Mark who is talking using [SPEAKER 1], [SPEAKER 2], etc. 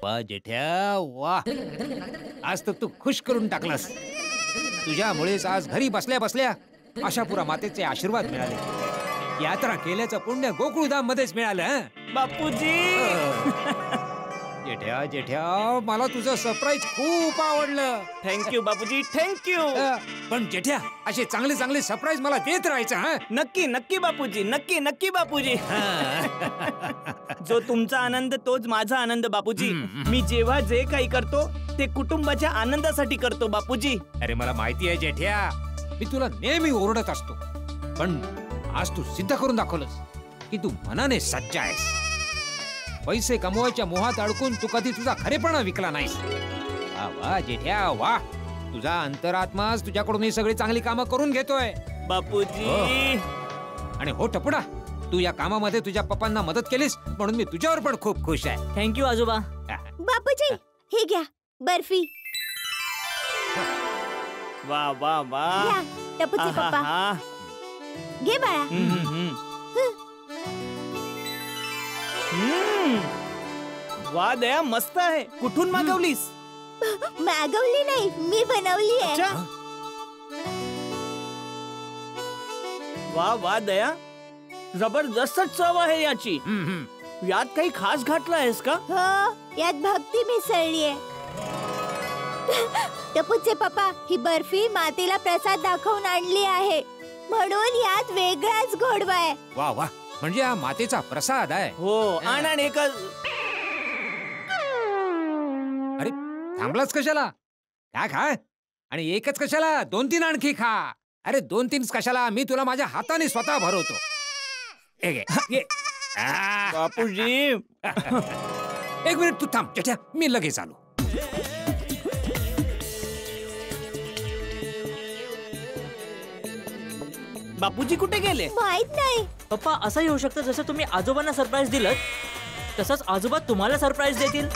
[SPEAKER 1] वा जेठ्या वा, आज तर तू खुश करून टाकलास. तुझ्यामुळेच आज घरी बसल्या बसल्या आशापुरा मातेचे आशीर्वाद मिळाले. यात्रा केल्याचं पुण्य गोकुळधाम मध्येच मिळालं. हं?
[SPEAKER 2] बापूजी.
[SPEAKER 1] जेठ्या जेठ्या, मला तुझं सरप्राईज खूप आवडलं.
[SPEAKER 2] Thank you Bapuji, thank you.
[SPEAKER 1] पण जेठ्या, असे चांगले चांगले सरप्राईज मला देत राहायचं. हं?
[SPEAKER 2] नक्की नक्की बापूजी, नक्की नक्की बापूजी. जो तुमचा आनंद तोच माझा आनंद बापूजी. मी जेव्हा जे काही करतो ते कुटुंबाच्या आनंदासाठी करतो बापूजी.
[SPEAKER 1] अरे मला माहिती आहे जेठ्या, मी तुला नेहमी ओरडत असतो, पण आज तू सिद्ध करून दाखवलंस की तू मनाने सच्चा आहेस. पैसे कमवायच्या मोहात अडकून तू कधी तुझा खरेपणा विकला नाहीस. वा वा जेठ्या वा, तुझा अंतरात्माच तुझ्याकडून ही सगळी चांगली कामं करून घेतोय
[SPEAKER 2] बापूजी.
[SPEAKER 1] आणि हो टपुडा, तू या कामामध्ये तुझ्या पप्पांना मदत केलीस म्हणून मी तुझ्यावर पण खूप खुश आहे.
[SPEAKER 2] थँक्यू आजोबा.
[SPEAKER 3] बापूजी, हे घ्या बर्फी.
[SPEAKER 2] वा वा वा.
[SPEAKER 3] घ्या, टपूचे पप्पा.
[SPEAKER 2] आहाहा.
[SPEAKER 3] घे बाळा.
[SPEAKER 2] वा दया, मस्त आहे. कुठून मागवलीस?
[SPEAKER 3] मागवली नाही, मी बनवली आहे.
[SPEAKER 2] अच्छा. वा वा दया, जबरदस्त चव आहे याची. यात काही खास घातलं आहेस का?
[SPEAKER 3] हो, यात भक्ती मिसळली आहे. टपूचे पप्पा, ही बर्फी मातेला प्रसाद दाखवून आणली आहे, म्हणून यात वेगळाच गोडवा आहे.
[SPEAKER 1] वा वा, म्हणजे हा मातेचा प्रसाद आहे.
[SPEAKER 2] हो. आणि एकच.
[SPEAKER 1] अरे थांबलाच कशाला? काय खा, आणि एकच कशाला, 2-3 आणखी खा. अरे 2-3 कशाला, मी तुला माझ्या हाताने स्वतः भरवतो.
[SPEAKER 2] बापूजी.
[SPEAKER 1] एक मिनिट तू थांब जेठ्या, मी लगेच आलो.
[SPEAKER 2] बापूजी कुठे गेले?
[SPEAKER 3] माहित नाही.
[SPEAKER 4] पप्पा, असंही होऊ शकतं जसं तुम्ही आजोबांना सरप्राईज दिलं तसंच आजोबा तुम्हाला सरप्राईज देतील.